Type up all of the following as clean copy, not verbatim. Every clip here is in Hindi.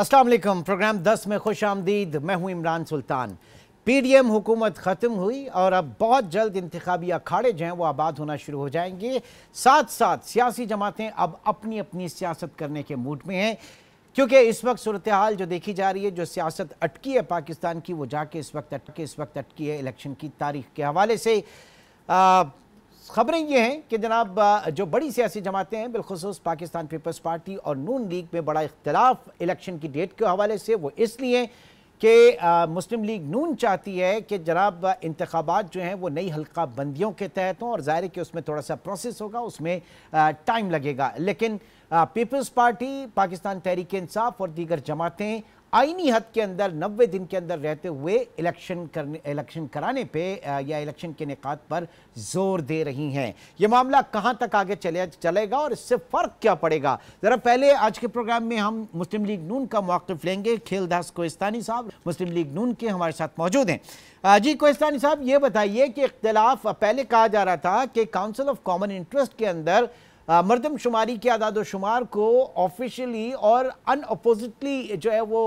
अस्सलाम वालेकुम। प्रोग्राम 10 में खुश आमदीद। मैं हूं इमरान सुल्तान। पीडीएम हुकूमत ख़त्म हुई और अब बहुत जल्द इंतखाबी अखाड़े जो हैं वो आबाद होना शुरू हो जाएंगे। साथ साथ सियासी जमातें अब अपनी अपनी सियासत करने के मूड में हैं, क्योंकि इस वक्त सूरत हाल जो देखी जा रही है, जो सियासत अटकी है पाकिस्तान की, वो जाके इस वक्त अटकी है इलेक्शन की तारीख के हवाले से। ख़बरें ये हैं कि जनाब जो बड़ी सियासी जमातें हैं, बिलखुसूस पाकिस्तान पीपल्स पार्टी और नून लीग में बड़ा इख्तलाफ इलेक्शन की डेट के हवाले से। वो इसलिए कि मुस्लिम लीग नून चाहती है कि जनाब इंतखाबात जो हैं वो नई हल्का बंदियों के तहत हों, और ज़ाहिर है कि उसमें थोड़ा सा प्रोसेस होगा, उसमें टाइम लगेगा। लेकिन पीपल्स पार्टी, पाकिस्तान तहरीक इंसाफ और दीगर जमातें आईनी हद के अंदर 90 दिन के अंदर रहते हुए इलेक्शन कराने पे या इलेक्शन के निकात पर जोर दे रही हैं। ये मामला कहां तक आगे चलेगा और इससे फ़र्क क्या पड़ेगा? ज़रा पहले आज के प्रोग्राम में हम मुस्लिम लीग नून का मौक़िफ़ लेंगे। खेलदास कोहिस्तानी साहब मुस्लिम लीग नून के हमारे साथ मौजूद हैं। जी कोहिस्तानी साहब, ये बताइए कि इख्तिलाफ पहले कहा जा रहा था कि काउंसिल ऑफ कॉमन इंटरेस्ट के अंदर मर्दमशुमारी के आदाद-ओ-शुमार को ऑफिशियली और अनअपोजिटली जो है वो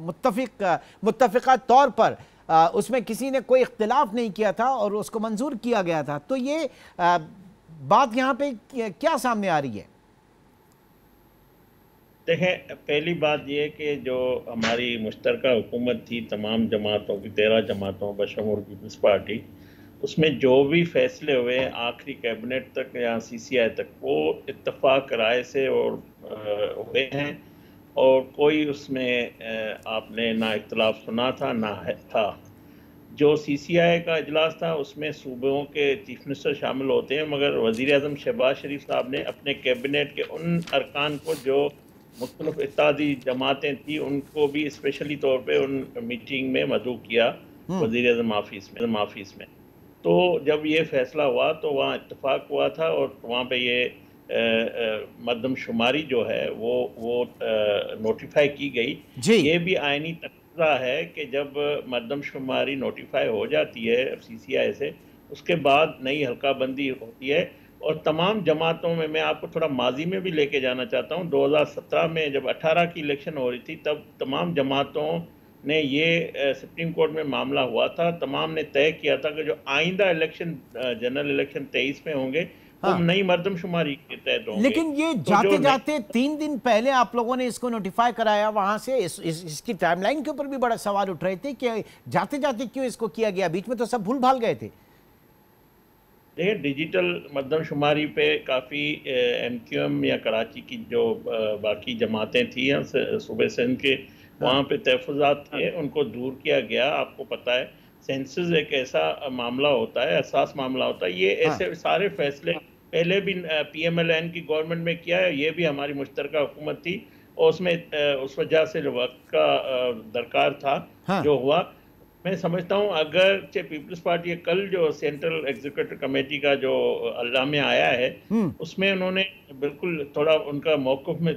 मुत्तफ़िक़ा तौर पर उसमें किसी ने कोई इख्तिलाफ नहीं किया था और उसको मंजूर किया गया था। तो ये बात यहाँ पे क्या सामने आ रही है? देखें, पहली बात ये कि जो हमारी मुश्तरका हुकूमत थी तमाम जमातों की, 13 जमातों बशमूल पीपल्स पार्टी, उसमें जो भी फैसले हुए आखिरी कैबिनेट तक या सीसीआई तक, वो इत्तफाक राय से और हुए हैं, और कोई उसमें आपने ना इख्तलाफ सुना था ना था। जो सीसीआई का इजलास था उसमें सूबों के चीफ मिनिस्टर शामिल होते हैं, मगर वज़ीर आज़म शहबाज शरीफ साहब ने अपने कैबिनेट के उन अरकान को जो मुख्तलिफ इत्तेहादी जमातें थी उनको भी स्पेशली तौर पे उन मीटिंग में मदऊ किया वज़ीर आज़म ऑफिस में। तो जब ये फैसला हुआ तो वहाँ इत्तेफाक हुआ था, और वहाँ पे ये मर्दमशुमारी जो है वो नोटिफाई की गई। ये भी आईनी तक़ाज़ा है कि जब मर्दमशुमारी नोटिफाई हो जाती है सीसीआई से, उसके बाद नई हल्काबंदी होती है। और तमाम जमातों में, मैं आपको थोड़ा माजी में भी लेके जाना चाहता हूँ, 2017 में जब 18 की इलेक्शन हो रही थी, तब तमाम जमातों ने ये सुप्रीम कोर्ट में मामला हुआ था, तमाम ने तय किया था कि जो आइंदा इलेक्शन जनरल इलेक्शन 23 में होंगे, हाँ, वो नई मर्दमशुमारी के तहत होंगे। लेकिन ये जाते जाते 3 दिन पहले आप लोगों ने इसको नोटिफाई कराया वहां से। इसकी टाइमलाइन के ऊपर भी बड़ा सवाल उठ रहे थे कि जाते जाते क्यों इसको किया गया, बीच में तो सब भूल भाल गए थे। देखिए, डिजिटल मर्दमशुमारी पे काफ़ी MQM या कराची की जो बाकी जमातें थी या सूबे सिंध के, वहाँ पे तहफ़्फ़ुज़ात थे, उनको दूर किया गया। आपको पता है सेंसस एक ऐसा मामला होता है, हसास मामला होता है। ये ऐसे सारे फैसले पहले भी PMLN की गवर्नमेंट में किया है, ये भी हमारी मुश्तरका हुकूमत थी, और उसमें उस वजह से वक्त का दरकार था। जो हुआ, मैं समझता हूँ अगर पीपल्स पार्टी कल जो सेंट्रल एग्जीक्यूटिव कमेटी का जो अल्लाह में आया है, उसमें उन्होंने बिल्कुल थोड़ा उनका मौक़िफ़ में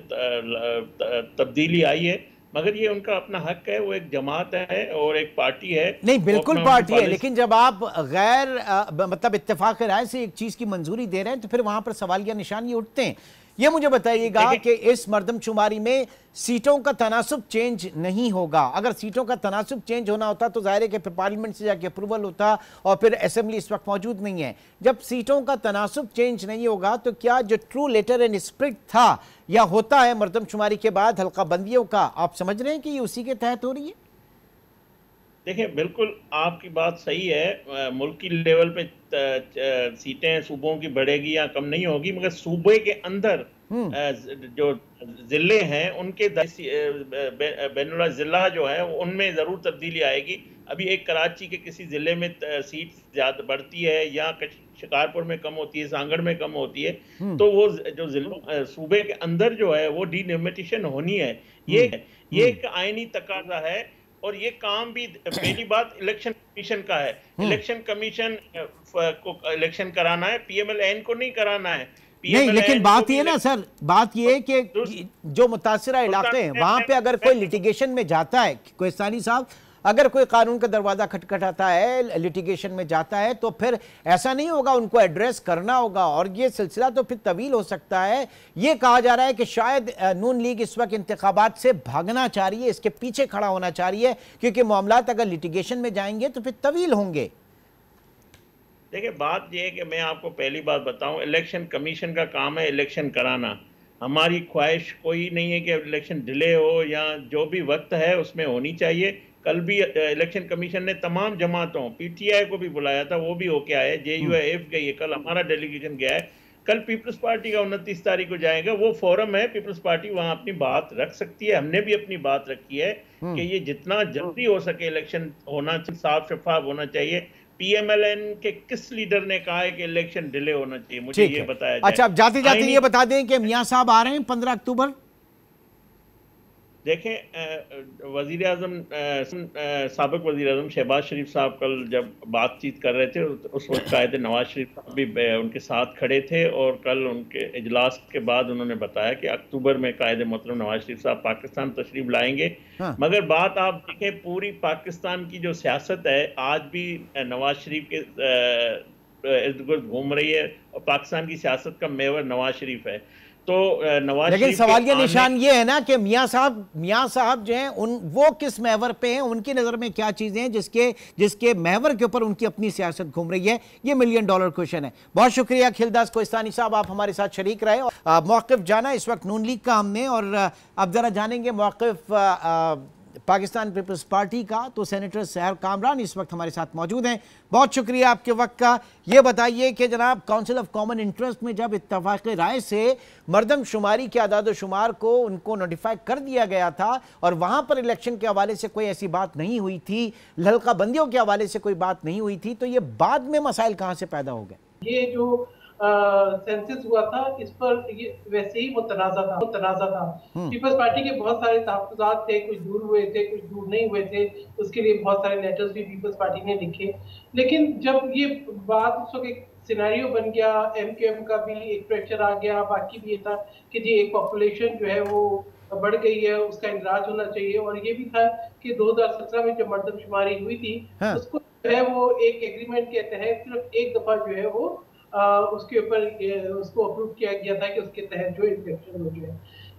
तब्दीली आई है, मगर ये उनका अपना हक है। वो एक जमात है और एक पार्टी है। नहीं, बिल्कुल पार्टी है, लेकिन जब आप गैर मतलब इत्तेफाक राय से एक चीज़ की मंजूरी दे रहे हैं तो फिर वहाँ पर सवालिया निशान ये उठते हैं। ये मुझे बताइएगा कि इस मर्दमशुमारी में सीटों का तनासुब चेंज नहीं होगा। अगर सीटों का तनासुब चेंज होना होता तो ज़ाहिर है कि फिर पार्लियामेंट से जाके अप्रूवल होता, और फिर असेंबली इस वक्त मौजूद नहीं है। जब सीटों का तनासुब चेंज नहीं होगा तो क्या जो ट्रू लेटर एंड स्पिरिट था या होता है मर्दमशुमारी के बाद हल्का बंदियों का, आप समझ रहे हैं कि ये उसी के तहत हो रही है? देखिए, बिल्कुल आपकी बात सही है। मुल्क की लेवल पे सीटें सूबों की बढ़ेगी या कम नहीं होगी, मगर सूबे के अंदर जो जिले हैं उनके बैनुल जिला जो है उनमें ज़रूर तब्दीली आएगी। अभी एक कराची के किसी ज़िले में सीट ज़्यादा बढ़ती है या शिकारपुर में कम होती है, सांगड़ में कम होती है, तो वो जो जिलों सूबे के अंदर जो है वो डिलिमिटेशन होनी है। ये एक आईनी तकाजा है, और ये काम भी पहली बात इलेक्शन कमीशन का है। इलेक्शन कमीशन को इलेक्शन कराना है, PMLN को नहीं कराना है। नहीं, लेकिन बात ये ना सर, बात ये कि जो मुतासिरा इलाके हैं वहां पे अगर कोई लिटिगेशन में जाता है, कोहिस्तानी साहब, अगर कोई कानून का दरवाजा खटखटाता है, लिटिगेशन में जाता है, तो फिर ऐसा नहीं होगा, उनको एड्रेस करना होगा और ये सिलसिला तो फिर तवील हो सकता है। ये कहा जा रहा है कि शायद नून लीग इस वक्त इंतखाबात से भागना चाह रही है, इसके पीछे खड़ा होना चाह रही है, क्योंकि मामलात अगर लिटिगेशन में जाएंगे तो फिर तवील होंगे। देखिए, बात यह है कि मैं आपको पहली बात बताऊं, इलेक्शन कमीशन का काम है इलेक्शन कराना। हमारी ख्वाहिश कोई नहीं है कि इलेक्शन डिले हो, या जो भी वक्त है उसमें होनी चाहिए। कल भी इलेक्शन कमीशन ने तमाम जमातों, पीटीआई को भी बुलाया था, वो भी होके आए, जेयूआईएफ गई है, कल हमारा डेलीगेशन गया है, कल पीपल्स पार्टी का 29 तारीख को जाएगा। वो फोरम है, पीपल्स पार्टी वहां अपनी बात रख सकती है। हमने भी अपनी बात रखी है कि ये जितना जल्दी हो सके इलेक्शन होना, साफ शफाफ होना चाहिए। पीएमएलएन के किस लीडर ने कहा है कि इलेक्शन डिले होना चाहिए, मुझे ये बताया जाए। अच्छा, अब जाते जाते ये बता दें कि मियां साहब आ रहे हैं 15 अक्टूबर। देखें, वजीर आजम, साबिक वजीर आजम शहबाज शरीफ साहब कल जब बातचीत कर रहे थे, उस वक्त कायद नवाज शरीफ साहब भी उनके साथ खड़े थे, और कल उनके इजलास के बाद उन्होंने बताया कि अक्टूबर में कायद मोहतरम नवाज शरीफ साहब पाकिस्तान तशरीफ लाएंगे। हाँ। मगर बात आप देखें, पूरी पाकिस्तान की जो सियासत है आज भी नवाज शरीफ के इर्द गिर्द घूम रही है, और पाकिस्तान की सियासत का मेवर नवाज शरीफ है। तो नवाज, लेकिन सवाल ये निशान ये है ना कि मियां साहब जो हैं वो किस महवर पे हैं, उनकी नजर में क्या चीजें हैं जिसके महवर के ऊपर उनकी अपनी सियासत घूम रही है। ये $1 मिलियन क्वेश्चन है। बहुत शुक्रिया खिलदास कोहिस्तानी साहब, आप हमारे साथ शरीक रहे। मौक़िफ़ जाना इस वक्त नून लीग का हमने, और अब जरा जानेंगे मौक़िफ़ पाकिस्तान पीपल्स पार्टी का। तो सेनेटर सहर कामरान इस वक्त हमारे साथ मौजूद हैं। बहुत शुक्रिया आपके वक्त का। ये बताइए कि जनाब, काउंसिल ऑफ कॉमन इंटरेस्ट में जब इत्तफाक़ राय से मरदमशुमारी के आदाद शुमार को उनको नोटिफाई कर दिया गया था, और वहाँ पर इलेक्शन के हवाले से कोई ऐसी बात नहीं हुई थी, हल्का बंदियों के हवाले से कोई बात नहीं हुई थी, तो ये बाद में मसाइल कहाँ से पैदा हो गए? ये जो सेंसस हुआ था, इस पर ये वैसे ही मुतनाज़ा था। पीपल्स पार्टी के बहुत सारे तहफ़्फ़ुज़ात थे, कुछ दूर हुए थे, कुछ दूर नहीं हुए थे। उसके लिए बहुत सारे लेटर्स भी पीपल्स पार्टी ने लिखे। लेकिन जब ये बात उस वक्त एक सिनेरियो बन गया, एमक्यूएम का भी एक प्रेशर आ गया, बाकी भी ये था कि जी एक पॉपुलेशन जो है वो बढ़ गई है, उसका इंदराज होना चाहिए। और ये भी था कि 2017 में जब मरदमशुमारी हुई थी, उसको जो है वो एक एग्रीमेंट के तहत सिर्फ एक दफा जो है वो उसके ऊपर उसको अप्रूव किया गया था कि उसके तहत जो इलेक्शन हो गया।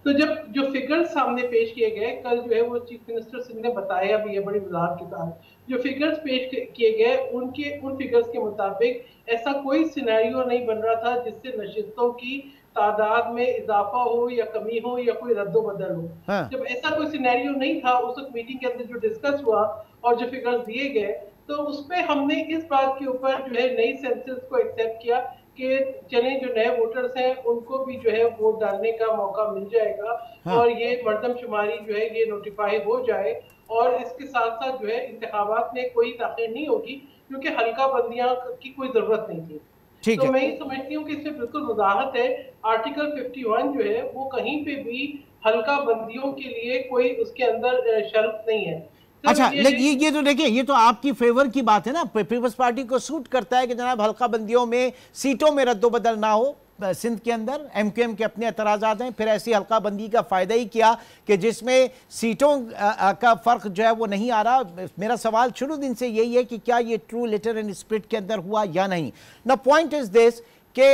तो जब जो फिगर्स सामने पेश किए गए, कल जो है वो चीफ मिनिस्टर सिंह ने बताया भी है बड़ी वजाहत के साथ, जो फिगर्स पेश किए गए उन फिगर्स के मुताबिक ऐसा कोई सिनेरियो नहीं बन रहा था जिससे नशिस्तों की तादाद में इजाफा हो या कमी हो या कोई रद्दो बदल हो। हाँ। जब ऐसा कोई सिनेरियो नहीं था, उस वक्त मीटिंग के अंदर जो डिस्कस हुआ और जो फिगर्स दिए गए, तो उसमें हमने इस बात के ऊपर जो है नई सेंसस को एक्सेप्ट किया कि चले जो नए वोटर्स हैं उनको भी जो है वोट डालने का मौका मिल जाएगा। हाँ। और ये मरदमशुमारी जो है ये नोटिफाई हो जाए, और इसके साथ साथ जो है इंतखाबात में कोई ताख़ीर नहीं होगी, क्योंकि हल्का बंदियां की कोई जरूरत नहीं थी। तो मैं ये समझती हूँ कि इसमें बिल्कुल वजाहत है। आर्टिकल 51 जो है वो कहीं पे भी हल्का बंदियों के लिए कोई उसके अंदर शर्त नहीं है। अच्छा, लेकिन ये तो देखिए, ये तो आपकी फेवर की बात है ना। पीपल्स पार्टी को सूट करता है कि जनाब हल्का बंदियों में सीटों में रद्दोबदल ना हो। सिंध के अंदर एमक्यूएम के अपने एतराज़ात हैं, फिर ऐसी हल्का बंदी का फ़ायदा ही किया कि जिसमें सीटों का फ़र्क जो है वो नहीं आ रहा। मेरा सवाल शुरू दिन से यही है कि क्या ये ट्रू लेटर एंड स्पिरिट के अंदर हुआ या नहीं। ना पॉइंट इज़ दिस कि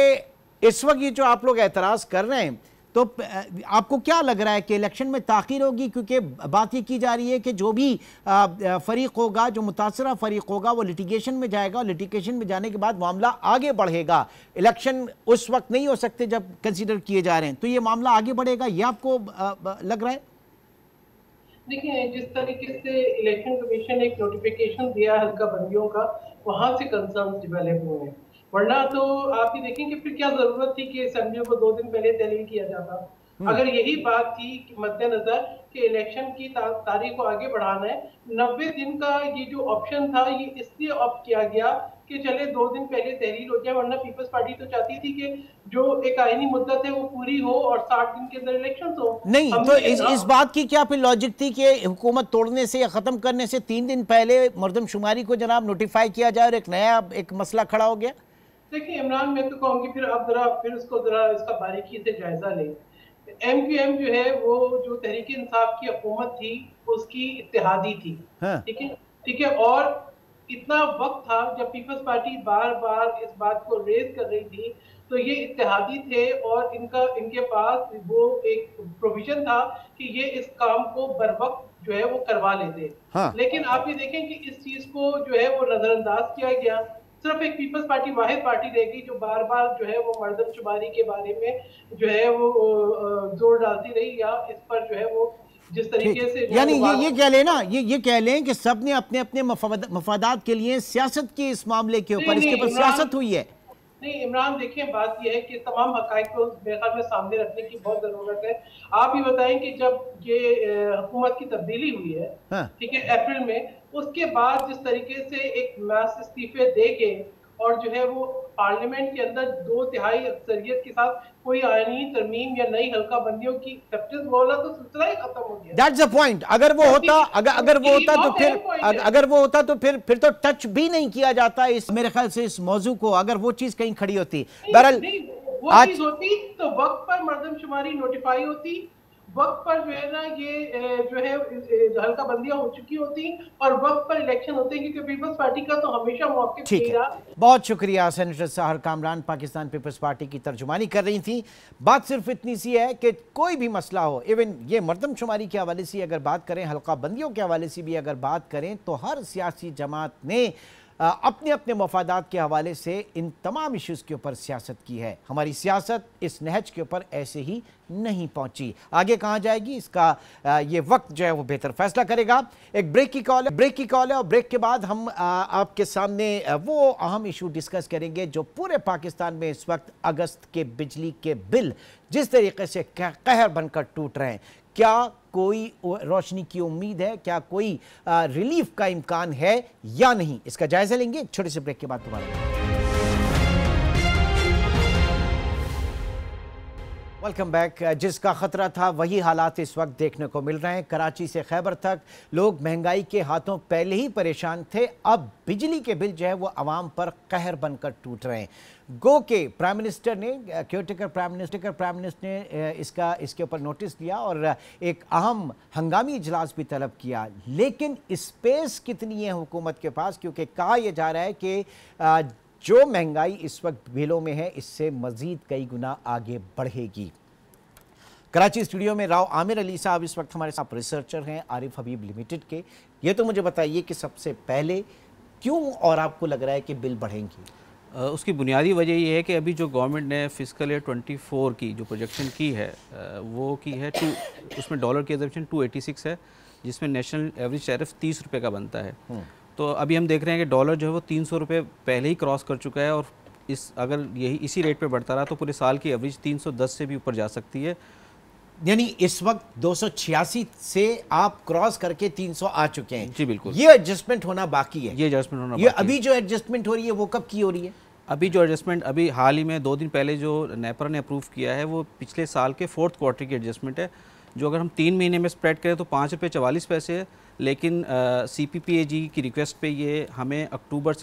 इस वक्त ये जो आप लोग एतराज़ कर रहे हैं, तो आपको क्या लग रहा है कि इलेक्शन में ताख़ीर होगी? क्योंकि बात ये की जा रही है कि जो भी फ़रीक होगा, जो मुतासरा फ़रीक होगा, वो लिटिगेशन में जाएगा, और लिटिगेशन में जाने के बाद मामला आगे बढ़ेगा। इलेक्शन उस वक्त नहीं हो सकते जब कंसीडर किए जा रहे हैं, तो ये मामला आगे बढ़ेगा, ये आपको लग रहा है? देखिए, जिस तरीके से इलेक्शन कमीशन एक नोटिफिकेशन दिया हल्का बंदियों का, वहाँ से कंसर्न डेवलप हुए हैं। वरना तो आप ये देखेंगे फिर क्या जरूरत थी कि असेंबली को 2 दिन पहले तहलील किया जाता। अगर यही बात थी कि मद्देनजर कि इलेक्शन की तारीख को आगे बढ़ाना है, 90 दिन का ये जो ऑप्शन था ये इसलिए ऑप्ट किया गया कि चले 2 दिन पहले तहलील हो जाए। वरना पीपल्स पार्टी तो चाहती थी कि जो एक आईनी मुद्दत है वो पूरी हो और 60 दिन के अंदर इलेक्शन हो। नहीं, तो इस बात की क्या फिर लॉजिक थी कि हुकूमत तोड़ने से या खत्म करने से 3 दिन पहले मरदमशुमारी को जनाब नोटिफाई किया जाए और एक नया मसला खड़ा हो गया? देखिए इमरान, मैं तो कहूँगी फिर आप जरा फिर उसको जरा इसका बारीकी से जायजा लें MQM जो है वो जो तहरीक इंसाफ की हुकूमत थी उसकी इत्तेहादी थी। हाँ। ठीक है। और इतना वक्त था जब पीपल्स पार्टी बार बार इस बात को रेज कर रही थी, तो ये इत्तेहादी थे और इनके पास वो एक प्रोविजन था कि ये इस काम को बर वक्त जो है वो करवा लेते। हाँ। लेकिन आप ये देखें कि इस चीज को जो है वो नजरअंदाज किया गया। सिर्फ एक पीपल्स पार्टी वाहिद पार्टी रहेगी जो बार बार जो है वो मर्दमशुमारी के बारे में जो है वो जोर डालती रही, या इस पर जो है वो जिस तरीके से यानी ये कह लें ना, ये कह लें कि सब ने अपने अपने मफादात के लिए सियासत की इस मामले के ऊपर, इसके ऊपर सियासत हुई है। नहीं इमरान, देखिए बात यह है कि तमाम हकाइक को मेरे ख्याल में सामने रखने की बहुत जरूरत है। आप ही बताएं कि जब ये हुकूमत की तब्दीली हुई है, हाँ। ठीक है, अप्रैल में, उसके बाद जिस तरीके से एक मास इस्तीफे दे के और जो है वो पार्लियामेंट के अंदर 2/3 अक्सरियत के साथ कोई आईनी तरमीम या नई हल्का बंदियों की एक्सेप्टेंस बोला तो सिलसिला ही खत्म हो गया। That's the point। अगर वो होता तो फिर तो टच भी नहीं किया जाता इस, मेरे ख्याल से इस मौजू को, अगर वो चीज कहीं खड़ी होती। बहरहाल वो चीज होती तो वक्त पर मर्दमशुमारी नोटिफाई होती, वक्त पर जो है ना ये जो है हल्का बंदियां हो चुकी होती और वक्त पर इलेक्शन होते, क्योंकि पीपल्स पार्टी का तो हमेशा मौके ठीक है। बहुत शुक्रिया सेनेटर सहर कामरान, पाकिस्तान पीपल्स पार्टी की तर्जुमानी कर रही थी। बात सिर्फ इतनी सी है कि कोई भी मसला हो, इवन ये मर्दमशुमारी के हवाले से अगर बात करें, हल्का बंदियों के हवाले से भी अगर बात करें, तो हर सियासी जमात ने अपने अपने मफादात के हवाले से इन तमाम इश्यूज़ के ऊपर सियासत की है। हमारी सियासत इस नहज के ऊपर ऐसे ही नहीं पहुंची। आगे कहाँ जाएगी इसका ये वक्त जो है वो बेहतर फैसला करेगा। एक ब्रेक की कॉल है और ब्रेक के बाद हम आपके सामने वो अहम इशू डिस्कस करेंगे जो पूरे पाकिस्तान में इस वक्त अगस्त के बिजली के बिल जिस तरीके से कहर बनकर टूट रहे हैं, क्या कोई रोशनी की उम्मीद है, क्या कोई रिलीफ का इम्कान है या नहीं, इसका जायजा लेंगे छोटे से ब्रेक के बाद दोबारा। Welcome back. जिसका खतरा था वही हालात इस वक्त देखने को मिल रहे हैं। कराची से खैबर तक लोग महंगाई के हाथों पहले ही परेशान थे, अब बिजली के बिल जो है वो आवाम पर कहर बनकर टूट रहे हैं। गो के प्राइम मिनिस्टर ने, केयरटेकर प्राइम मिनिस्टर ने इसके ऊपर नोटिस दिया और एक अहम हंगामी इजलास भी तलब किया, लेकिन स्पेस कितनी है हुकूमत के पास, क्योंकि कहा यह जा रहा है कि जो महंगाई इस वक्त बिलों में है इससे मजीद कई गुना आगे बढ़ेगी। कराची स्टूडियो में राव आमिर अली साहब इस वक्त हमारे साथ रिसर्चर हैं आरिफ हबीब लिमिटेड के। ये तो मुझे बताइए कि सबसे पहले क्यों और आपको लग रहा है कि बिल बढ़ेंगी? उसकी बुनियादी वजह ये है कि अभी जो गवर्नमेंट ने फिस्कल ईयर 24 की जो प्रोजेक्शन की है वो की है उसमें डॉलर की एग्जम्पशन 286 है, जिसमें नेशनल एवरेज टैरिफ 30 रुपये का बनता है। तो अभी हम देख रहे हैं कि डॉलर जो है वो 300 रुपये पहले ही क्रॉस कर चुका है और अगर इसी रेट पे बढ़ता रहा तो पूरे साल की एवरेज 310 से भी ऊपर जा सकती है। यानी इस वक्त 286 से आप क्रॉस करके 300 आ चुके हैं। जी बिल्कुल। ये एडजस्टमेंट होना बाकी है। ये एडजस्टमेंट होना ये अभी जो एडजस्टमेंट हो रही है वो कब की हो रही है? अभी जो एडजस्टमेंट अभी हाल ही में 2 दिन पहले जो नेपरा ने अप्रूव किया है वो पिछले साल के 4th क्वार्टर की एडजस्टमेंट है, जो अगर हम 3 महीने में स्प्रेड करें तो 5 रुपये 44 पैसे है, लेकिन CPPAG की रिक्वेस्ट पे ये हमें अक्टूबर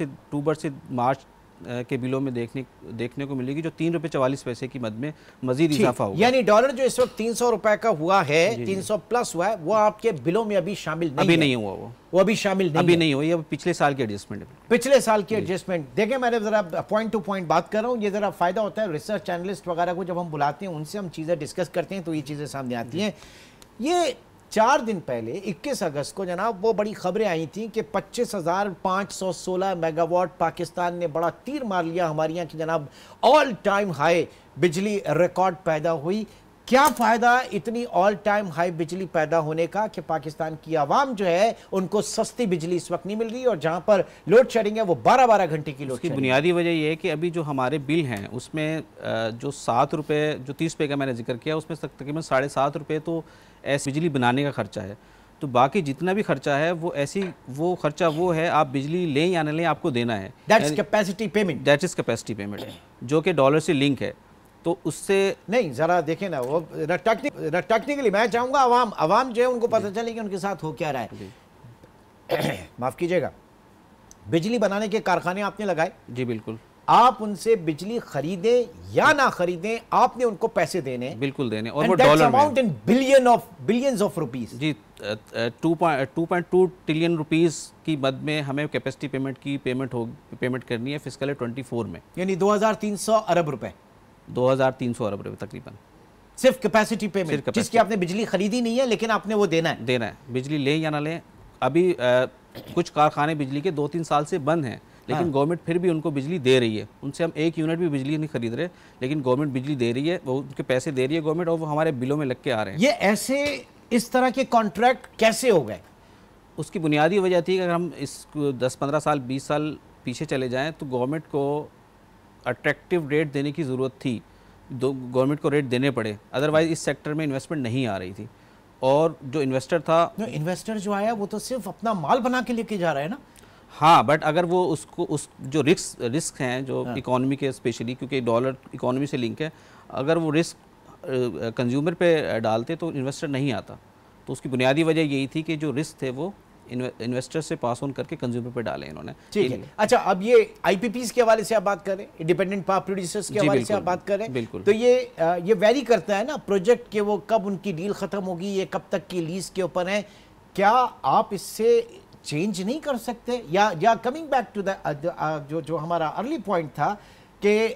से मार्च के बिलों में देखने को मिलेगी, जो 3 रुपये 44 पैसे की मद में मजीद इजाफा होगा। यानी डॉलर जो इस वक्त 300 रुपए का हुआ है, 300 प्लस हुआ है, वो आपके बिलों में अभी शामिल नहीं हुआ। वो अभी शामिल नहीं हुई, अब पिछले साल की एडजस्टमेंट है। पिछले साल की एडजस्टमेंट देखें, मैंने जरा पॉइंट टू पॉइंट बात कर रहा हूँ, ये जरा फायदा होता है रिसर्च एनालिस्ट वगैरह को जब हम बुलाते हैं, उनसे हम चीज़ें डिस्कस करते हैं तो ये चीज़ें सामने आती हैं। ये 4 दिन पहले 21 अगस्त को जनाब वो बड़ी खबरें आई थी कि 25,516 मेगावाट पाकिस्तान ने बड़ा तीर मार लिया हमारे यहाँ की जनाब ऑल टाइम हाई बिजली रिकॉर्ड पैदा हुई। क्या फ़ायदा इतनी ऑल टाइम हाई बिजली पैदा होने का कि पाकिस्तान की आवाम जो है उनको सस्ती बिजली इस वक्त नहीं मिल रही और जहाँ पर लोड शेडिंग है वो 12-12 घंटे की लोड शेडिंग। बुनियादी वजह यह है कि अभी जो हमारे बिल हैं उसमें जो 7 रुपये जो 30 रुपये का मैंने जिक्र किया उसमें तकरीबन 7.5 रुपये तो ऐसी बिजली बनाने का खर्चा है, तो बाकी जितना भी खर्चा है वो खर्चा वो है आप बिजली लें या न लें आपको देना है। दैट इज कैपेसिटी पेमेंट, जो कि डॉलर से लिंक है। तो उससे नहीं, जरा देखें ना, वो टेक्निकली मैं चाहूंगा आवाम जो है उनको पता चले कि उनके साथ हो क्या रहा है। माफ कीजिएगा, बिजली बनाने के कारखाने आपने लगाए? जी बिल्कुल। आप उनसे बिजली खरीदें या ना खरीदें, आपने उनको पैसे देने, बिल्कुल देने, और वो dollar amount in billions of rupees जी। 2.2 ट्रिलियन रुपीस की मद में हमें कैपेसिटी पेमेंट करनी है फिस्कल ईयर 24 में, यानी 2300 अरब रुपए, 2300 अरब रुपए तकरीबन, सिर्फ कैपेसिटी पेमेंट, जिसकी आपने बिजली खरीदी नहीं है लेकिन आपने वो देना है। बिजली लें या ना लें। अभी कुछ कारखाने बिजली के 2-3 साल से बंद हैं, लेकिन गवर्नमेंट फिर भी उनको बिजली दे रही है। उनसे हम 1 यूनिट भी बिजली नहीं खरीद रहे, लेकिन गवर्नमेंट बिजली दे रही है, वो उनके पैसे दे रही है गवर्नमेंट, और वो हमारे बिलों में लग के आ रहे हैं। ये ऐसे इस तरह के कॉन्ट्रैक्ट कैसे हो गए? उसकी बुनियादी वजह थी कि अगर हम इस 10-15 साल 20 साल पीछे चले जाएँ तो गवर्नमेंट को अट्रैक्टिव रेट देने की ज़रूरत थी, गवर्नमेंट को रेट देने पड़े, अदरवाइज़ इस सेक्टर में इन्वेस्टमेंट नहीं आ रही थी। और जो इन्वेस्टर था, इन्वेस्टर जो आया वो तो सिर्फ अपना माल बना के लेके जा रहा है ना। हाँ, बट अगर वो उस जो रिस्क हैं जो इकोनॉमी के, स्पेशली क्योंकि डॉलर इकोनॉमी से लिंक है, अगर वो रिस्क कंज्यूमर पे डालते तो इन्वेस्टर नहीं आता। तो उसकी बुनियादी वजह यही थी कि जो रिस्क थे वो इन्वेस्टर से पास ऑन करके कंज्यूमर पे डाले इन्होंने। ठीक है। अच्छा, अब ये आईपीपीज के हवाले से आप बात करें, इंडिपेंडेंट पावर प्रोड्यूसर्स के हवाले से आप बात करें, बिल्कुल, तो ये वेरी करता है ना प्रोजेक्ट के, वो कब उनकी डील खत्म होगी, ये कब तक की लीज के ऊपर है। क्या आप इससे चेंज नहीं कर सकते? या कमिंग बैक टू द जो हमारा अर्ली पॉइंट था कि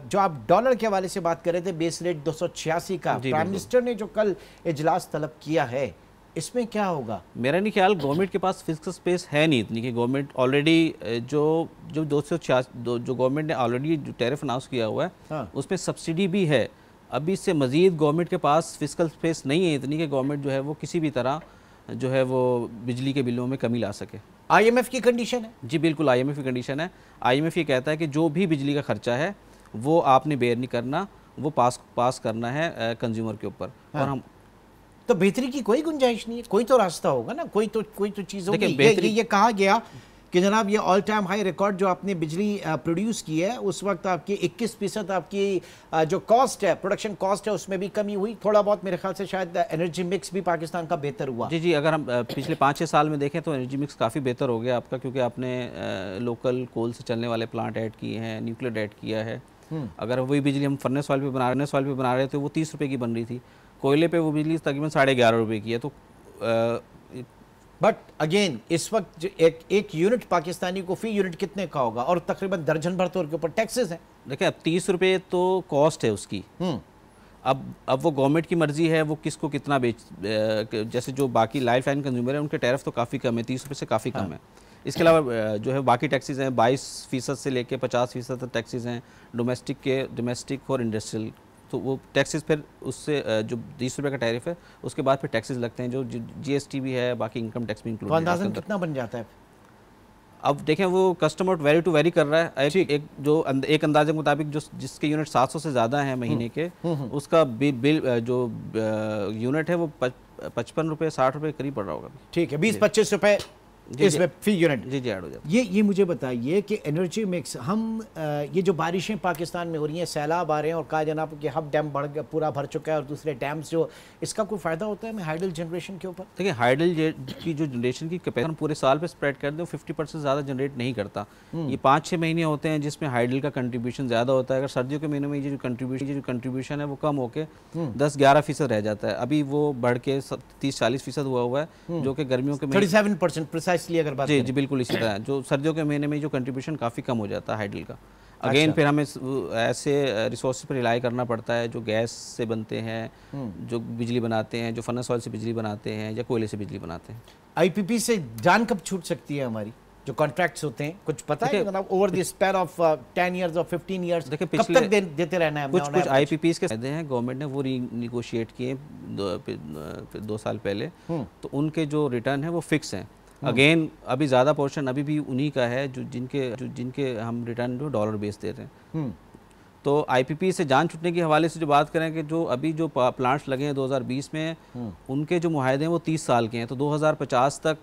जो आप डॉलर के हवाले से बात कर रहे थे, बेस रेट 286 का, प्राइम मिनिस्टर ने जो कल इजलास तलब किया है, इसमें क्या होगा? मेरा नहीं ख्याल, गवर्नमेंट के पास फिजिकल स्पेस है नहीं इतनी कि गवर्नमेंट ऑलरेडी जो 286 जो गवर्नमेंट ने ऑलरेडी जो टैरिफ अनाउंस किया हुआ है, हाँ, उसमें सब्सिडी भी है। अभी इससे मजीद गवर्नमेंट के पास फिजिकल स्पेस नहीं है इतनी कि गवर्नमेंट जो है वो किसी भी तरह जो है वो बिजली के बिलों में कमी ला सके। आईएमएफ की कंडीशन है? जी बिल्कुल, आईएमएफ की कंडीशन है। आईएमएफ ये कहता है कि जो भी बिजली का खर्चा है वो आपने बेयर नहीं करना, वो पास करना है कंज्यूमर के ऊपर। हाँ। और हम तो बेहतरी की कोई गुंजाइश नहीं है, कोई तो रास्ता होगा ना, कोई तो चीज़ होगी। ये कहा गया कि जनाब ये ऑल टाइम हाई रिकॉर्ड जो आपने बिजली प्रोड्यूस की है, उस वक्त आपकी 21% आपकी जो कॉस्ट है, प्रोडक्शन कॉस्ट है, उसमें भी कमी हुई थोड़ा बहुत। मेरे ख्याल से शायद एनर्जी मिक्स भी पाकिस्तान का बेहतर हुआ। जी, अगर हम पिछले 5-6 साल में देखें तो एनर्जी मिक्स काफ़ी बेहतर हो गया आपका, क्योंकि आपने लोकल कोल से चलने वाले प्लांट ऐड किए हैं, न्यूक्लियर ऐड किया है। अगर वही बिजली हम फर्नेस ऑयल पे बना रहे थे, वो 30 रुपये की बन रही थी, कोयले पे वो बिजली तकरीबन 11.5 रुपये की है। तो बट अगेन इस वक्त एक यूनिट पाकिस्तानी को फी यूनिट कितने का होगा, और तकरीबन दर्जन भर तो उनके ऊपर टैक्सेस हैं। देखिए, अब 30 रुपये तो कॉस्ट है उसकी। अब वो गवर्नमेंट की मर्जी है वो किसको कितना जैसे जो बाकी लाइफ लाइन कंज्यूमर है उनके टैरिफ तो काफ़ी कम है, 30 रुपये से काफ़ी कम है। इसके अलावा जो है बाकी टैक्सेस हैं, 22% से लेके 50% तक टैक्सेस हैं डोमेस्टिक और इंडस्ट्रियल। तो वो टैक्सेस फिर उससे जो 20 रुपये का टैरिफ है उसके बाद फिर टैक्सेस लगते हैं, जो जीएसटी भी है, बाकी इनकम टैक्स भी इंक्लूड है। अंदाज़न कितना बन जाता है? अब देखें, वो कस्टमर वेरी कर रहा है। एक अंदाजे के मुताबिक जिसके यूनिट 700 से ज़्यादा हैं महीने के, उसका बिल जो यूनिट है वो 55 रुपये 60 रुपये करीब पड़ रहा होगा। ठीक है, 20-25 रुपये इसमें फी यूनिट जी ऐड हो जाता है। ये मुझे बताइए कि एनर्जी मिक्स हम ये जो बारिशें पाकिस्तान में हो रही हैं, सैलाब आ रहे हैं, और कहा जनाब कि हब डैम पूरा भर चुका है और दूसरे डैम्स जो, इसका कोई फ़ायदा होता है हमें हाइडल जनरेशन के ऊपर? देखिए, हाइडल की जो जनरेशन की कैपेसिटी हम पूरे साल पे स्प्रेड कर दें, 50% से ज़्यादा जनरेट नहीं करता। ये 5-6 महीने होते हैं जिसमें हाइडल का कंट्रीब्यूशन ज़्यादा होता है। अगर सर्दियों के महीनों में ये जो कंट्रीब्यूशन है वो कम होकर 10-11% रह जाता है। अभी वो बढ़ के 30-40% हुआ है, जो कि गर्मियों के 37% प्रिसाइसली अगर बात जी बिल्कुल इसी तरह। जो सर्दियों के महीने में जो कंट्रीब्यूशन काफ़ी कम हो जाता है हाइडल का। अगेन फिर हमें ऐसे रिसोर्स पर रिलाई करना पड़ता है जो गैस से बनते हैं, जो बिजली बनाते हैं, जो फर्नेस ऑयल से बिजली बनाते हैं या कोयले से बिजली बनाते हैं। आईपीपी से जान कब छूट सकती है हमारी? जो कॉन्ट्रैक्ट्स होते हैं कुछ पता है मतलब over the span of 10 years और 15 इयर्स देखिए कब तक देते रहना है? कुछ आईपीपीस के फायदे हैं, गवर्नमेंट ने वो रीनिगोशिएट किए 2 साल पहले, तो उनके जो रिटर्न है वो फिक्स हैं। अगेन अभी ज़्यादा पोर्शन अभी भी उन्हीं का है जो जिनके हम रिटर्न जो डॉलर बेस दे रहे हैं। तो आईपीपी से जान छूटने के हवाले से जो बात करें कि जो अभी जो प्लांट्स लगे हैं 2020 में, उनके जो मुआहदे हैं वो 30 साल के हैं, तो 2050 तक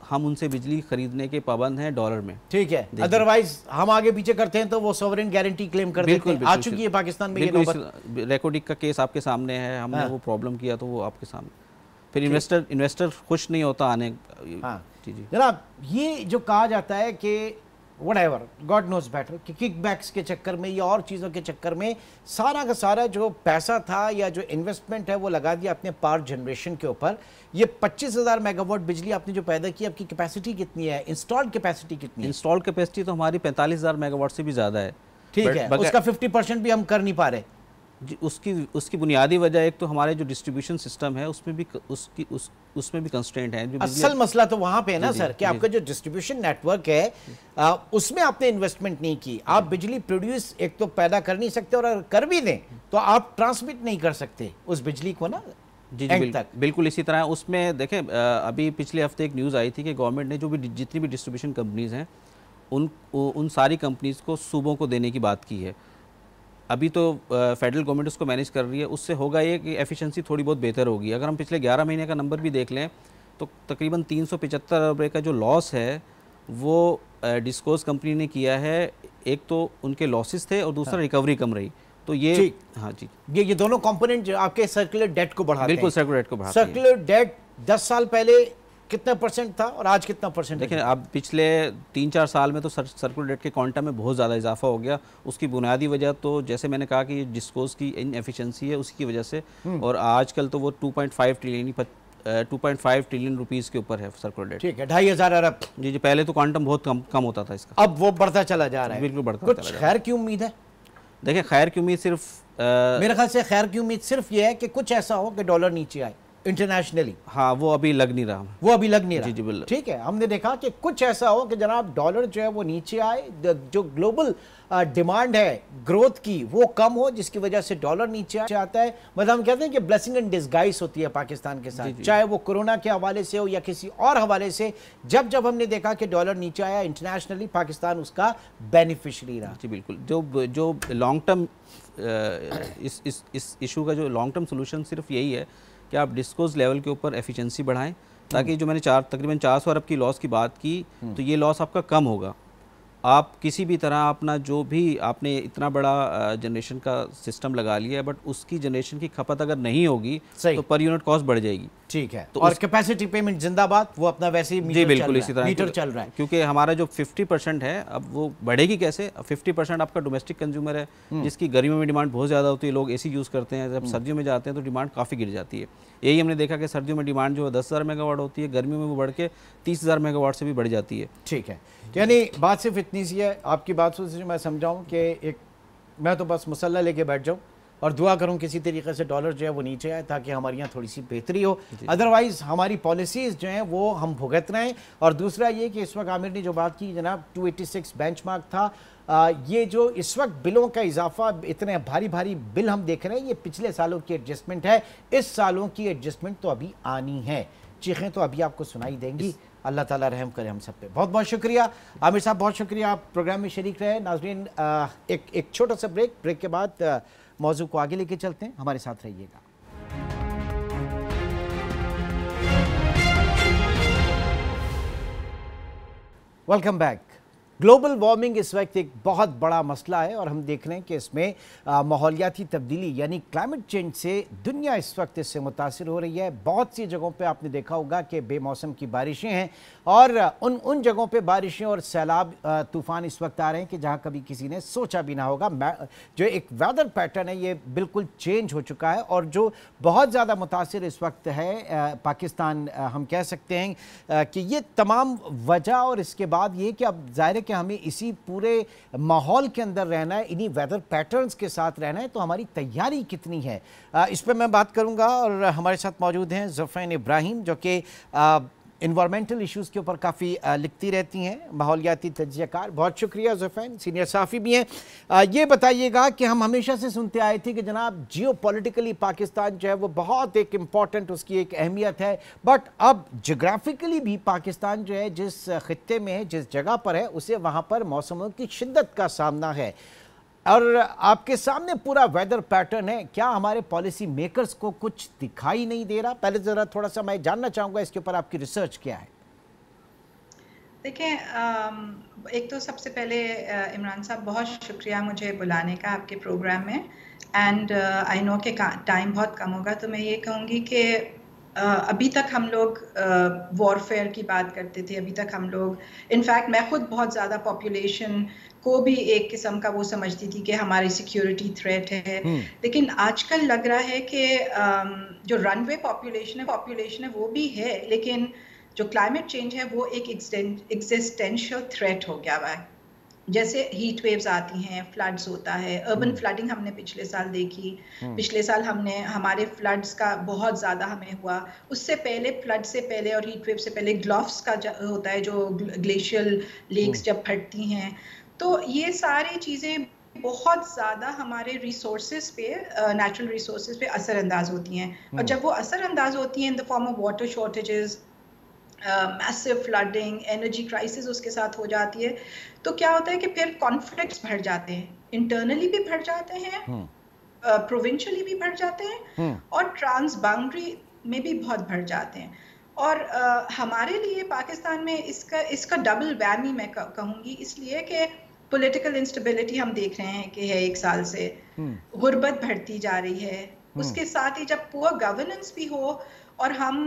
हम उनसे बिजली खरीदने के पाबंद हैं डॉलर में। ठीक है, अदरवाइज हम आगे पीछे करते हैं तो वो सॉवरेन गारंटी क्लेम कर देते हैं। आ चुकी है पाकिस्तान में ये नौबत। रेकोडिक का केस आपके सामने है, हमने वो प्रॉब्लम किया तो वो आपके सामने। फिर इन्वेस्टर खुश नहीं होता आने। जी जनाब, ये जो कहा जाता है कि व्हाटएवर, गॉड नोज बेटर, कि किकबैक्स के चक्कर में या और चीज़ों के चक्कर में सारा का सारा जो पैसा था या जो इन्वेस्टमेंट है वो लगा दिया अपने पावर जनरेशन के ऊपर। ये 25,000 मेगावाट बिजली आपने जो पैदा की, आपकी कैपेसिटी कितनी है, इंस्टॉल्ड कैपेसिटी कितनी है? इंस्टॉल्ड कैपेसिटी तो हमारी 45,000 मेगावाट से भी ज़्यादा है। ठीक है, उसका 50% भी हम कर नहीं पा रहे। उसकी बुनियादी वजह एक तो हमारे जो डिस्ट्रीब्यूशन सिस्टम है उसमें भी कंस्ट्रेंट है। असल मसला तो वहां पे है ना सर, कि आपका जो डिस्ट्रीब्यूशन नेटवर्क है उसमें आपने इन्वेस्टमेंट नहीं की। आप बिजली प्रोड्यूस एक तो पैदा कर नहीं सकते, और अगर कर भी दें तो आप ट्रांसमिट नहीं कर सकते उस बिजली को ना। जी बिल्कुल इसी तरह उसमें देखें, अभी पिछले हफ्ते एक न्यूज़ आई थी कि गवर्नमेंट ने जो भी जितनी भी डिस्ट्रीब्यूशन कंपनीज़ हैं उन सारी कंपनीज़ को सूबों को देने की बात की है। अभी तो फेडरल गवर्नमेंट उसको मैनेज कर रही है, उससे होगा ये कि एफिशिएंसी थोड़ी बहुत बेहतर होगी। अगर हम पिछले 11 महीने का नंबर भी देख लें तो तकरीबन 375 रुपये का जो लॉस है वो डिस्कोस कंपनी ने किया है। एक तो उनके लॉसेस थे और दूसरा रिकवरी कम रही। तो ये हाँ जी, ये दोनों कंपोनेंट जो आपके सर्कुलर डेट को बढ़ाते हैं। बिल्कुल सर्कुलर डेट को बढ़ाते हैं। सर्कुलर डेट 10 साल पहले कितना परसेंट था और आज कितना परसेंट? देखिए अब पिछले 3-4 साल में तो सर्कुलर डेट के क्वांटम में बहुत ज़्यादा इजाफा हो गया। उसकी बुनियादी वजह तो जैसे मैंने कहा कि डिस्कोस की इनएफिशिएंसी है, उसकी वजह से। और आजकल तो वो 2.5 ट्रिलियन रुपीस के ऊपर है सर्कुलर डेट। ठीक है, 2,500 अरब। जी पहले तो क्वांटम बहुत कम होता था इसका, अब वो बढ़ता चला जा रहा है। बिल्कुल बढ़ता चला जा रहा है। खैर की उम्मीद है? देखिए खैर की उम्मीद सिर्फ मेरे ख्याल से खैर की उम्मीद सिर्फ ये है कि कुछ ऐसा हो कि डॉलर नीचे आए इंटरनेशनली। हाँ वो अभी लग नहीं रहा, वो अभी लग नहीं रहा। जी बिल्कुल। ठीक है, हमने देखा कि कुछ ऐसा हो कि जनाब डॉलर जो है वो नीचे आए, जो ग्लोबल डिमांड है ग्रोथ की वो कम हो, जिसकी वजह से डॉलर नीचे आता है। मतलब हम कहते हैं कि ब्लेसिंग इन डिस्गाइज होती है पाकिस्तान के साथ, चाहे वो कोरोना के हवाले से हो या किसी और हवाले से। जब जब हमने देखा कि डॉलर नीचे आया इंटरनेशनली, पाकिस्तान उसका बेनिफिशियरी रहा। जी बिल्कुल। जो लॉन्ग टर्म इस इशू का जो लॉन्ग टर्म सोल्यूशन सिर्फ यही है कि आप डिस्कोस लेवल के ऊपर एफिशिएंसी बढ़ाएं, ताकि जो मैंने तकरीबन 400 अरब की लॉस की बात की, तो ये लॉस आपका कम होगा। आप किसी भी तरह अपना जो भी आपने इतना बड़ा जनरेशन का सिस्टम लगा लिया है, बट उसकी जनरेशन की खपत अगर नहीं होगी तो पर यूनिट कॉस्ट बढ़ जाएगी। ठीक है, तो और कैपेसिटी पेमेंट जिंदाबाद, वो अपना वैसे ही जी बिल्कुल इसी तरह मीटर चल रहा है। क्योंकि हमारा जो 50% है अब वो बढ़ेगी कैसे? 50% आपका डोमेस्टिक कंज्यूमर है, जिसकी गर्मियों में डिमांड बहुत ज़्यादा होती है, लोग एसी यूज़ करते हैं। जब सर्दियों में जाते हैं तो डिमांड काफ़ी गिर जाती है। यही हमने देखा कि सर्दियों में डिमांड जो है 10,000 मेगावाट होती है, गर्मियों में वो बढ़ के 30,000 मेगावाट से भी बढ़ जाती है। ठीक है, यानी बात सिर्फ इतनी सी है। आपकी बात से मैं समझाऊं कि मैं तो बस मुसल्ला लेके बैठ जाऊं और दुआ करूं किसी तरीके से डॉलर जो है वो नीचे आए, ताकि हमारे यहाँ थोड़ी सी बेहतरी हो। अदरवाइज़ हमारी पॉलिसीज़ जो हैं वो हम भुगत रहे हैं। और दूसरा ये कि इस वक्त आमिर ने जो बात की जनाब, 286 बेंचमार्क था। ये जो इस वक्त बिलों का इजाफा, इतने भारी भारी बिल हम देख रहे हैं, ये पिछले सालों की एडजस्टमेंट है। इस सालों की एडजस्टमेंट तो अभी आनी है। चीखें तो अभी आपको सुनाई देंगी। अल्लाह ताला रहम करे हम सब पे। बहुत बहुत शुक्रिया आमिर साहब, बहुत शुक्रिया आप प्रोग्राम में शरीक रहे। नाजरीन एक छोटा सा ब्रेक के बाद मौजू को आगे लेके चलते हैं, हमारे साथ रहिएगा। Welcome back. ग्लोबल वार्मिंग इस वक्त एक बहुत बड़ा मसला है और हम देख रहे हैं कि इसमें माहौलियाती तब्दीली यानी क्लाइमेट चेंज से दुनिया इस वक्त इससे मुतासिर हो रही है। बहुत सी जगहों पे आपने देखा होगा कि बेमौसम की बारिशें हैं और उन जगहों पे बारिशें और सैलाब तूफ़ान इस वक्त आ रहे हैं कि जहां कभी किसी ने सोचा भी ना होगा। जो एक वेदर पैटर्न है ये बिल्कुल चेंज हो चुका है और जो बहुत ज़्यादा मुतासिर इस वक्त है पाकिस्तान, हम कह सकते हैं कि ये तमाम वजह और इसके बाद ये कि अब ज़ाहिर है कि हमें इसी पूरे माहौल के अंदर रहना है, इन्हीं वेदर पैटर्न्स के साथ रहना है, तो हमारी तैयारी कितनी है इस पर मैं बात करूंगा। और हमारे साथ मौजूद हैं ज़ुफ़ैन इब्राहिम, जो कि इन्वायरमेंटल इश्यूज़ के ऊपर काफ़ी लिखती रहती हैं, माहौलियाती तज्ज़ियाकार। बहुत शुक्रिया ज़ुफ़ैन, सीनियर सहाफ़ी भी हैं। ये बताइएगा कि हम हमेशा से सुनते आए थे कि जनाब जियोपॉलिटिकली पाकिस्तान जो है वो बहुत एक इम्पॉर्टेंट, उसकी एक अहमियत है, बट अब जोग्राफिकली भी पाकिस्तान जो है जिस ख़ित्ते में है, जिस जगह पर है, उसे वहाँ पर मौसमों की शिद्दत का सामना है और आपके सामने पूरा वेदर पैटर्न है। क्या हमारे पॉलिसी मेकर्स को कुछ दिखाई नहीं दे रहा? पहले ज़रा थोड़ा सा मैं जानना चाहूँगा इसके ऊपर आपकी रिसर्च क्या है। देखिए, एक तो सबसे पहले इमरान साहब बहुत शुक्रिया मुझे बुलाने का आपके प्रोग्राम में। एंड आई नो कि टाइम बहुत कम होगा, तो मैं ये कहूँगी कि अभी तक हम लोग वॉरफेयर की बात करते थे, अभी तक हम लोग, इनफैक्ट मैं खुद बहुत ज़्यादा पॉपुलेशन को भी एक किस्म का वो समझती थी कि हमारी सिक्योरिटी थ्रेट है, लेकिन आजकल लग रहा है कि जो रनवे पॉपुलेशन है वो भी है, लेकिन जो क्लाइमेट चेंज है वो एक एग्जिस्टेंशियल थ्रेट हो गया हुआ है। जैसे हीट वेव्स आती हैं, फ्लड्स होता है, अर्बन फ्लडिंग हमने पिछले साल देखी, पिछले साल हमारे फ्लड्स का बहुत ज़्यादा हमें हुआ, उससे पहले फ्लड से पहले और हीट वेव से पहले ग्लोफ्स का होता है, जो ग्लेशियल लेक्स जब फटती हैं, तो ये सारी चीज़ें बहुत ज़्यादा हमारे रिसोर्सेज पे, नेचुरल रिसोर्सेज पे असरअंदाज होती हैं, और जब वो असरअंदाज होती हैं in the form of water shortages, massive flooding, energy crisis उसके साथ हो जाती है, तो क्या होता है कि फिर कॉन्फ्लिक्ट्स बढ़ जाते हैं, इंटरनली भी बढ़ जाते हैं, प्रोविंशियली भी बढ़ जाते हैं, और ट्रांस बाउंड्री में भी बहुत बढ़ जाते हैं। और हमारे लिए पाकिस्तान में इसका डबल वैमी मैं कहूँगी, इसलिए कि पॉलिटिकल इंस्टेबिलिटी हम देख रहे हैं कि है 1 साल से, गुर्बत बढ़ती जा रही है, उसके साथ ही जब पुअर गवर्नेंस भी हो और हम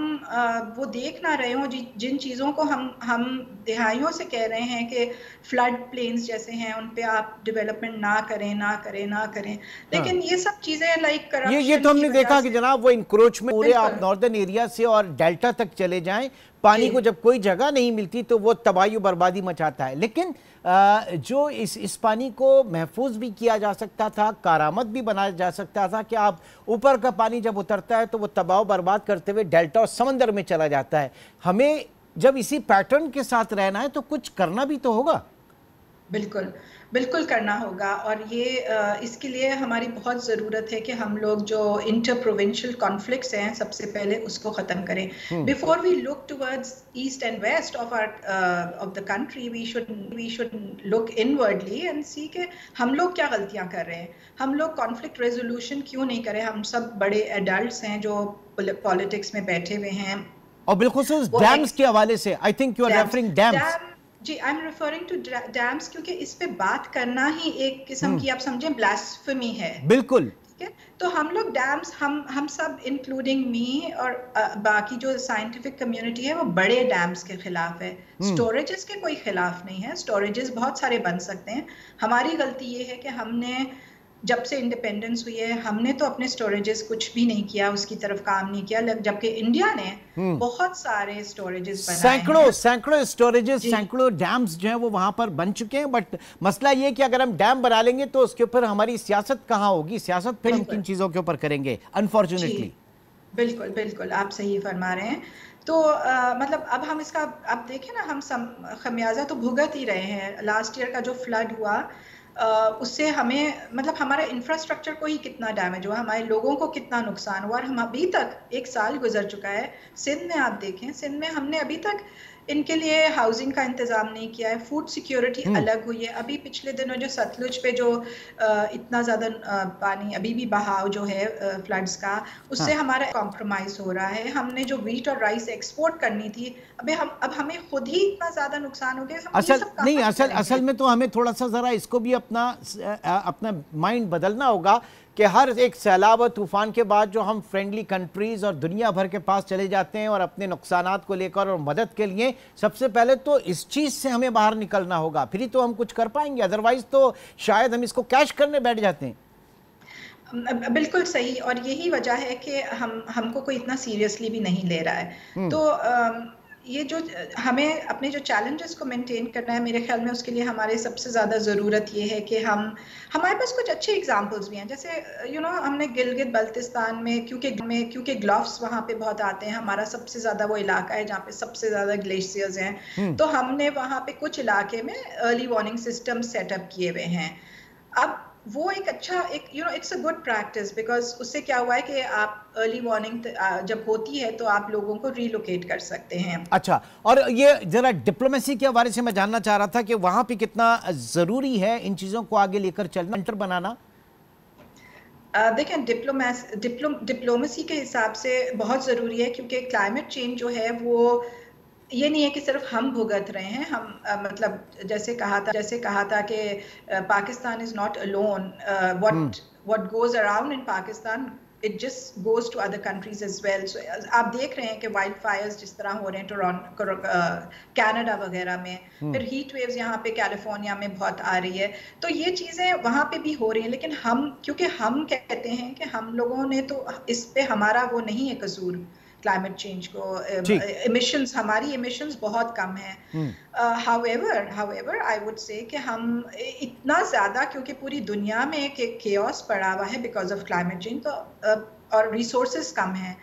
वो देख ना रहे हों जिन चीज़ों को हम दिहाइयों से कह रहे हैं कि फ्लड प्लेन्स जैसे हैं उन पे आप डेवलपमेंट ना करें, लेकिन ये सब चीज़ें लाइक करप्शन, ये तो हमने देखा कि जनाब वो इंक्रोचमेंट पूरे आप नॉर्दर्न एरिया से और डेल्टा तक चले जाएं, पानी को जब कोई जगह नहीं मिलती तो वो तबाही बर्बादी मचाता है। लेकिन जो इस पानी को महफूज भी किया जा सकता था, कारामद भी बनाया जा सकता था कि आप ऊपर का पानी जब उतरता है तो वो तबाह बर्बाद करते हुए डेल्टा और समंदर में चला जाता है। हमें जब इसी पैटर्न के साथ रहना है तो कुछ करना भी तो होगा। बिल्कुल करना होगा, और ये इसके लिए हमारी बहुत ज़रूरत है कि हम लोग जो इंटर प्रोविंशियल कॉन्फ्लिक्ट्स हैं सबसे पहले उसको ख़त्म करें। Before we look towards east and west of the country, we should look inwardly and see के हम लोग क्या गलतियां कर रहे हैं, हम लोग कॉन्फ्लिक्ट रेजोल्यूशन क्यों नहीं करें। हम सब बड़े एडल्ट्स हैं जो पॉलिटिक्स में बैठे हुए हैं। और बिल्कुल डैम्स के हवाले से, I think you are referring dams. जी, I am referring to dams, क्योंकि इस पे बात करना ही एक किस्म की आप समझें ब्लास्फेमी है। बिल्कुल, ठीक है। तो हम लोग डैम्स, हम सब इंक्लूडिंग मी और बाकी जो साइंटिफिक कम्युनिटी है वो बड़े डैम्स के खिलाफ है। स्टोरेजेस के कोई खिलाफ नहीं है, स्टोरेजेस बहुत सारे बन सकते हैं। हमारी गलती ये है कि हमने जब से इंडिपेंडेंस हुई है हमने तो अपने स्टोरेजेस कुछ भी नहीं किया, उसकी तरफ काम नहीं किया, जबकि इंडिया ने बहुत सारे स्टोरेजेस बनाए हैं। सैकड़ों स्टोरेजेस, सैकड़ों डैम्स जो हैं वो वहां पर बन चुके हैं। बट मसला ये कि अगर हम डैम बना लेंगे तो उसके ऊपर हमारी सियासत कहाँ होगी, सियासत फिर हम किन चीजों के ऊपर करेंगे, अनफॉर्चुनेटली। बिल्कुल आप सही फरमा रहे हैं। तो मतलब अब हम इसका, अब देखें ना, हम खमियाजा तो भुगत ही रहे हैं। लास्ट ईयर का जो फ्लड हुआ उससे हमें, मतलब हमारे इंफ्रास्ट्रक्चर को ही कितना डैमेज हुआ, हमारे लोगों को कितना नुकसान हुआ, और हम अभी तक 1 साल गुजर चुका है। सिंध में आप देखें, सिंध में हमने अभी तक इनके लिए हाउसिंग का इंतजाम नहीं किया है, फूड सिक्योरिटी अलग हुई है। अभी पिछले दिनों जो सतलुज पे जो इतना ज्यादा पानी, अभी भी बहाव जो है फ्लड्स का, उससे हमारा कॉम्प्रोमाइज हो रहा है। हमने जो व्हीट और राइस एक्सपोर्ट करनी थी, अब हमें खुद ही इतना ज्यादा नुकसान हो गया। असल में तो हमें थोड़ा सा जरा इसको भी अपना माइंड बदलना होगा कि हर एक सैलाब और तूफान के बाद जो हम फ्रेंडली कंट्रीज और दुनिया भर के पास चले जाते हैं और अपने नुकसानात को लेकर और मदद के लिए, सबसे पहले तो इस चीज़ से हमें बाहर निकलना होगा, फिर ही तो हम कुछ कर पाएंगे। अदरवाइज तो शायद हम इसको कैश करने बैठ जाते हैं। बिल्कुल सही, और यही वजह है कि हमको कोई इतना सीरियसली भी नहीं ले रहा है। तो ये जो हमें अपने जो चैलेंजेस को मेंटेन करना है, मेरे ख्याल में उसके लिए हमारे सबसे ज़्यादा ज़रूरत ये है कि हमारे पास कुछ अच्छे एग्जांपल्स भी हैं। जैसे हमने गिलगित बल्तिस्तान में, क्योंकि ग्लोव्स वहाँ पे बहुत आते हैं, हमारा सबसे ज़्यादा वो इलाका है जहाँ पे सबसे ज़्यादा ग्लेशियर्स हैं, तो हमने वहाँ पे कुछ इलाके में अर्ली वार्निंग सिस्टम सेटअप किए हुए हैं। अब वो एक अच्छा, it's a good practice, because उससे क्या हुआ है कि आप अर्ली वार्निंग जब होती है तो आप लोगों को रिलोकेट कर सकते हैं। अच्छा, और ये जरा डिप्लोमेसी के हवाले से मैं जानना चाह रहा था कि वहां पे कितना जरूरी है इन चीजों को आगे लेकर चलना, सेंटर बनाना। देखें, डिप्लोमेसी के हिसाब से बहुत ज़रूरी है, क्योंकि क्लाइमेट चेंज जो है वो ये नहीं है कि सिर्फ हम भुगत रहे हैं। हम मतलब जैसे कहा था कि Pakistan is not alone, what goes around in Pakistan it just goes to other countries as well. So आप देख रहे हैं कि वाइल्ड फायर्स जिस तरह हो रहे हैं टोरंटो, कनाडा वगैरह में, फिर हीट वेव्स यहाँ पे कैलिफोर्निया में बहुत आ रही है, तो ये चीजें वहाँ पे भी हो रही हैं। लेकिन हम, क्योंकि हम कहते हैं कि हम लोगों ने तो इस पे हमारा वो नहीं है कसूर, क्लाइमेट चेंज को, इमिशंस, हमारी इमिशंस बहुत कम है। हाउएवर आई वुड से कि हम इतना ज्यादा, क्योंकि पूरी दुनिया में एक केओस पड़ा हुआ है बिकॉज ऑफ क्लाइमेट चेंज, तो और रिसोर्सेज कम है,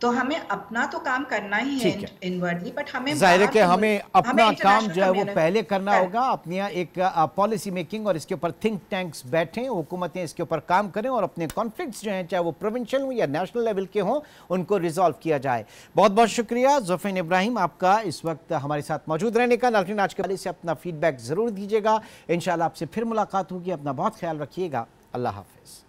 तो हमें अपना तो काम करना ही है इनवर्डली, बट हमें जाहिर है कि हमें अपना काम जो है वो पहले करना होगा। अपनी एक पॉलिसी मेकिंग और इसके ऊपर थिंक टैंक्स बैठें, हुकूमतें इसके ऊपर काम करें और अपने कॉन्फ्लिक्ट्स जो हैं, चाहे वो प्रोविंशियल हो या नेशनल लेवल के हों, उनको रिजॉल्व किया जाए। बहुत बहुत शुक्रिया ज़ुफ़ैन इब्राहिम आपका इस वक्त हमारे साथ मौजूद रहने का। नाज़रीन, आज के वाले से अपना फीडबैक ज़रूर दीजिएगा। इंशाअल्लाह आपसे फिर मुलाकात होगी। अपना बहुत ख्याल रखिएगा। अल्लाह हाफ़िज़।